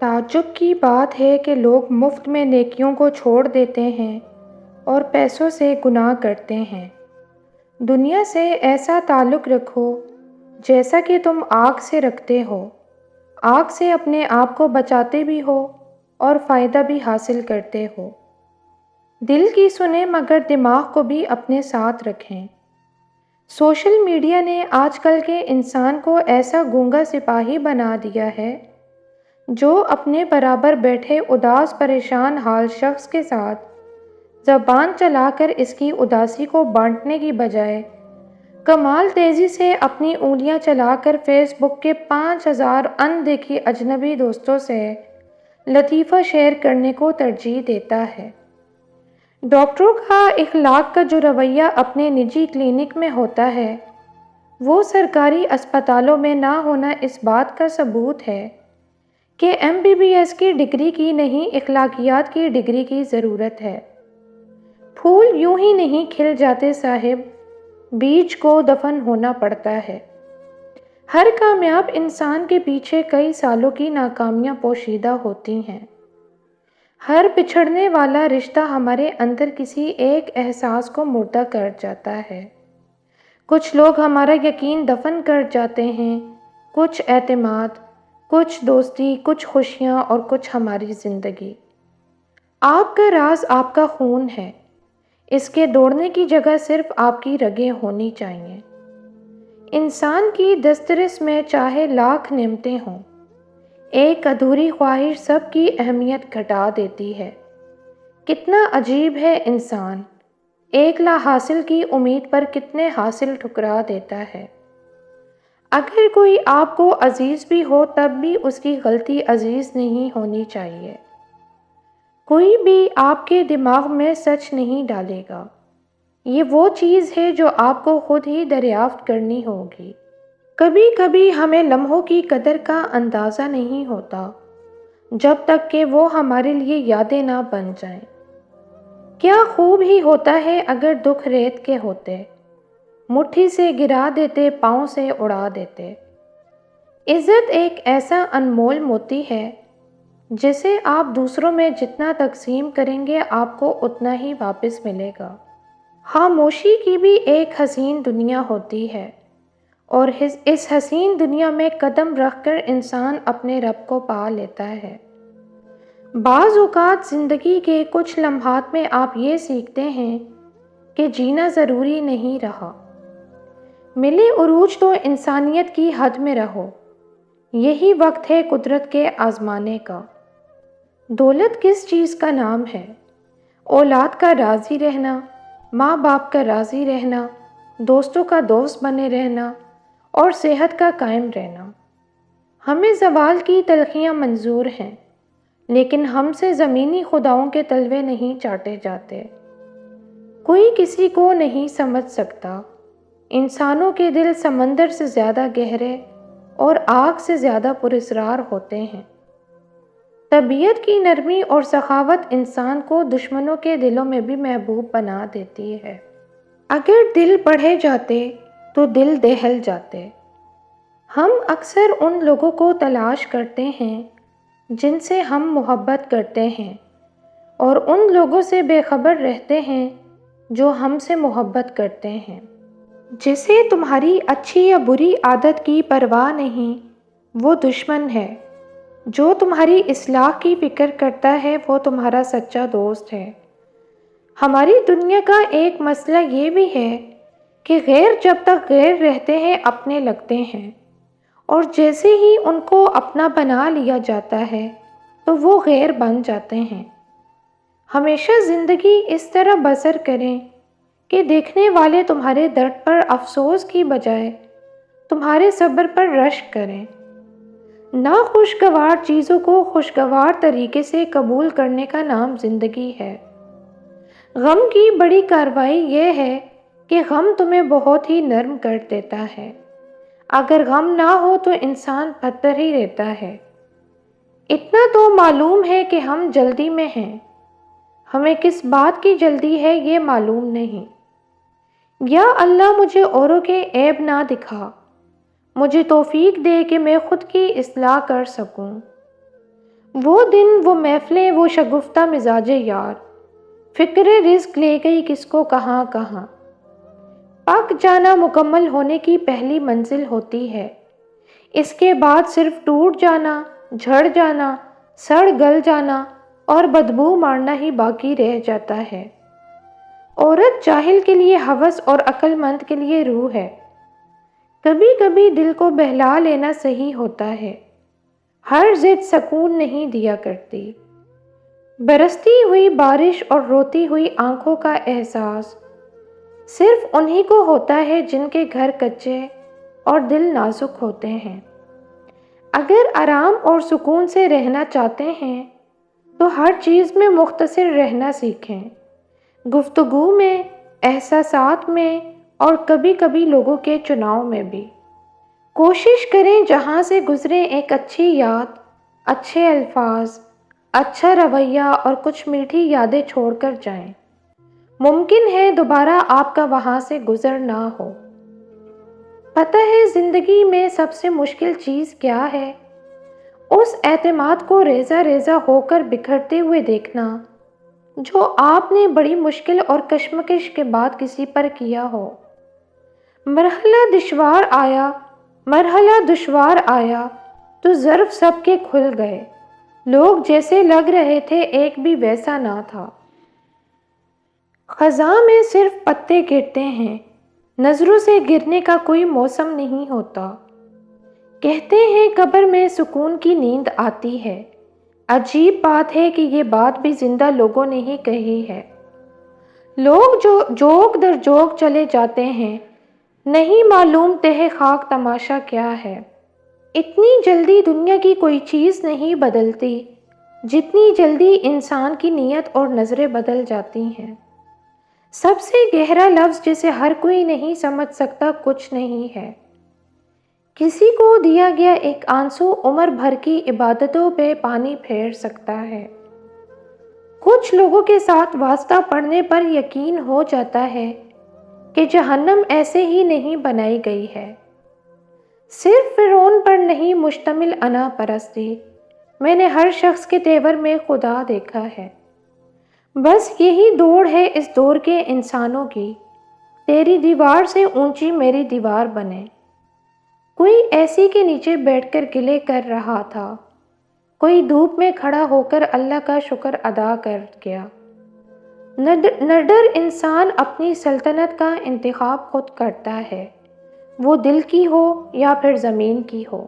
تعجب کی بات ہے کہ لوگ مفت میں نیکیوں کو چھوڑ دیتے ہیں اور پیسوں سے گناہ کرتے ہیں۔ دنیا سے ایسا تعلق رکھو جیسا کہ تم آگ سے رکھتے ہو۔ آگ سے اپنے آپ کو بچاتے بھی ہو اور فائدہ بھی حاصل کرتے ہو۔ دل کی سنیں مگر دماغ کو بھی اپنے ساتھ رکھیں۔ سوشل میڈیا نے آج کل کے انسان کو ایسا گونگا سپاہی بنا دیا ہے جو اپنے برابر بیٹھے اداس پریشان حال شخص کے ساتھ زبان چلا کر اس کی اداسی کو بانٹنے کی بجائے کمال تیزی سے اپنی انگلیاں چلا کر فیس بک کے 5000 ان دیکھی اجنبی دوستوں سے لطیفہ شیئر کرنے کو ترجیح دیتا ہے۔ ڈاکٹروں کا اخلاق کا جو رویہ اپنے نجی کلینک میں ہوتا ہے وہ سرکاری اسپتالوں میں نہ ہونا اس بات کا ثبوت ہے کہ MBBS کی ڈگری کی نہیں اخلاقیات کی ڈگری کی ضرورت ہے۔ پھول یوں ہی نہیں کھل جاتے صاحب، بیج کو دفن ہونا پڑتا ہے۔ ہر کامیاب انسان کے پیچھے کئی سالوں کی ناکامیاں پوشیدہ ہوتی ہیں۔ ہر بچھڑنے والا رشتہ ہمارے اندر کسی ایک احساس کو مردہ کر جاتا ہے۔ کچھ لوگ ہمارا یقین دفن کر جاتے ہیں، کچھ اعتماد، کچھ دوستی، کچھ خوشیاں اور کچھ ہماری زندگی۔ آپ کا راز آپ کا خون ہے، اس کے دوڑنے کی جگہ صرف آپ کی رگیں ہونی چاہیے۔ انسان کی دسترس میں چاہے لاکھ نعمتیں ہوں، ایک ادھوری خواہش سب کی اہمیت گھٹا دیتی ہے۔ کتنا عجیب ہے انسان، ایک لا حاصل کی امید پر کتنے حاصل ٹھکرا دیتا ہے۔ اگر کوئی آپ کو عزیز بھی ہو تب بھی اس کی غلطی عزیز نہیں ہونی چاہیے۔ کوئی بھی آپ کے دماغ میں سچ نہیں ڈالے گا، یہ وہ چیز ہے جو آپ کو خود ہی دریافت کرنی ہوگی۔ کبھی کبھی ہمیں لمحوں کی قدر کا اندازہ نہیں ہوتا جب تک کہ وہ ہمارے لیے یادیں نہ بن جائیں۔ کیا خوب ہی ہوتا ہے اگر دکھ ریت کے ہوتے، مٹھی سے گرا دیتے، پاؤں سے اڑا دیتے۔ عزت ایک ایسا انمول موتی ہے جسے آپ دوسروں میں جتنا تقسیم کریں گے آپ کو اتنا ہی واپس ملے گا۔ خاموشی کی بھی ایک حسین دنیا ہوتی ہے اور اس حسین دنیا میں قدم رکھ کر انسان اپنے رب کو پا لیتا ہے۔ بعض اوقات زندگی کے کچھ لمحات میں آپ یہ سیکھتے ہیں کہ جینا ضروری نہیں رہا۔ ملے عروج تو انسانیت کی حد میں رہو، یہی وقت ہے قدرت کے آزمانے کا۔ دولت کس چیز کا نام ہے؟ اولاد کا راضی رہنا، ماں باپ کا راضی رہنا، دوستوں کا دوست بنے رہنا اور صحت کا قائم رہنا۔ ہمیں زوال کی تلخیاں منظور ہیں لیکن ہم سے زمینی خداؤں کے تلوے نہیں چاٹے جاتے۔ کوئی کسی کو نہیں سمجھ سکتا، انسانوں کے دل سمندر سے زیادہ گہرے اور آگ سے زیادہ پراسرار ہوتے ہیں۔ طبیعت کی نرمی اور سخاوت انسان کو دشمنوں کے دلوں میں بھی محبوب بنا دیتی ہے۔ اگر دل بڑھے جاتے تو دل دہل جاتے۔ ہم اکثر ان لوگوں کو تلاش کرتے ہیں جن سے ہم محبت کرتے ہیں اور ان لوگوں سے بے خبر رہتے ہیں جو ہم سے محبت کرتے ہیں۔ جسے تمہاری اچھی یا بری عادت کی پرواہ نہیں وہ دشمن ہے، جو تمہاری اصلاح کی فکر کرتا ہے وہ تمہارا سچا دوست ہے۔ ہماری دنیا کا ایک مسئلہ یہ بھی ہے کہ غیر جب تک غیر رہتے ہیں اپنے لگتے ہیں، اور جیسے ہی ان کو اپنا بنا لیا جاتا ہے تو وہ غیر بن جاتے ہیں۔ ہمیشہ زندگی اس طرح بسر کریں کہ دیکھنے والے تمہارے درد پر افسوس کی بجائے تمہارے صبر پر رشک کریں۔ ناخوشگوار چیزوں کو خوشگوار طریقے سے قبول کرنے کا نام زندگی ہے۔ غم کی بڑی کارروائی یہ ہے کہ غم تمہیں بہت ہی نرم کر دیتا ہے۔ اگر غم نہ ہو تو انسان پتھر ہی رہتا ہے۔ اتنا تو معلوم ہے کہ ہم جلدی میں ہیں، ہمیں کس بات کی جلدی ہے یہ معلوم نہیں۔ یا اللہ مجھے اوروں کے عیب نہ دکھا، مجھے توفیق دے کہ میں خود کی اصلاح کر سکوں۔ وہ دن، وہ محفلیں، وہ شگفتہ مزاج یار، فکر رزق لے گئی کس کو کہاں کہاں۔ پک جانا مکمل ہونے کی پہلی منزل ہوتی ہے، اس کے بعد صرف ٹوٹ جانا، جھڑ جانا، سڑ گل جانا اور بدبو مارنا ہی باقی رہ جاتا ہے۔ عورت جاہل کے لیے ہوس اور عقل مند کے لیے روح ہے۔ کبھی کبھی دل کو بہلا لینا صحیح ہوتا ہے، ہر ضد سکون نہیں دیا کرتی۔ برستی ہوئی بارش اور روتی ہوئی آنکھوں کا احساس صرف انہی کو ہوتا ہے جن کے گھر کچے اور دل نازک ہوتے ہیں۔ اگر آرام اور سکون سے رہنا چاہتے ہیں تو ہر چیز میں مختصر رہنا سیکھیں، گفتگو میں، احساسات میں اور کبھی کبھی لوگوں کے چناؤ میں بھی۔ کوشش کریں جہاں سے گزریں ایک اچھی یاد، اچھے الفاظ، اچھا رویہ اور کچھ میٹھی یادیں چھوڑ کر جائیں۔ ممکن ہے دوبارہ آپ کا وہاں سے گزر نہ ہو۔ پتہ ہے زندگی میں سب سے مشکل چیز کیا ہے؟ اس اعتماد کو ریزہ ریزہ ہو کر بکھرتے ہوئے دیکھنا جو آپ نے بڑی مشکل اور کشمکش کے بعد کسی پر کیا ہو۔ مرحلہ دشوار آیا تو ظرف سب کے کھل گئے، لوگ جیسے لگ رہے تھے ایک بھی ویسا نہ تھا۔ خزاں میں صرف پتے گرتے ہیں، نظروں سے گرنے کا کوئی موسم نہیں ہوتا۔ کہتے ہیں قبر میں سکون کی نیند آتی ہے، عجیب بات ہے کہ یہ بات بھی زندہ لوگوں نے ہی کہی ہے۔ لوگ جو جوگ در جوگ چلے جاتے ہیں، نہیں معلوم تہ خاک تماشا کیا ہے۔ اتنی جلدی دنیا کی کوئی چیز نہیں بدلتی جتنی جلدی انسان کی نیت اور نظریں بدل جاتی ہیں۔ سب سے گہرا لفظ جسے ہر کوئی نہیں سمجھ سکتا کچھ نہیں ہے۔ کسی کو دیا گیا ایک آنسو عمر بھر کی عبادتوں پہ پانی پھیر سکتا ہے۔ کچھ لوگوں کے ساتھ واسطہ پڑھنے پر یقین ہو جاتا ہے کہ جہنم ایسے ہی نہیں بنائی گئی ہے۔ صرف فرعون پر نہیں مشتمل انا پرستی، میں نے ہر شخص کے تیور میں خدا دیکھا ہے۔ بس یہی دوڑ ہے اس دور کے انسانوں کی، تیری دیوار سے اونچی میری دیوار بنے۔ کوئی ایسی کے نیچے بیٹھ کر گلے کر رہا تھا، کوئی دھوپ میں کھڑا ہو کر اللہ کا شکر ادا کر گیا۔ نڈر انسان اپنی سلطنت کا انتخاب خود کرتا ہے، وہ دل کی ہو یا پھر زمین کی ہو۔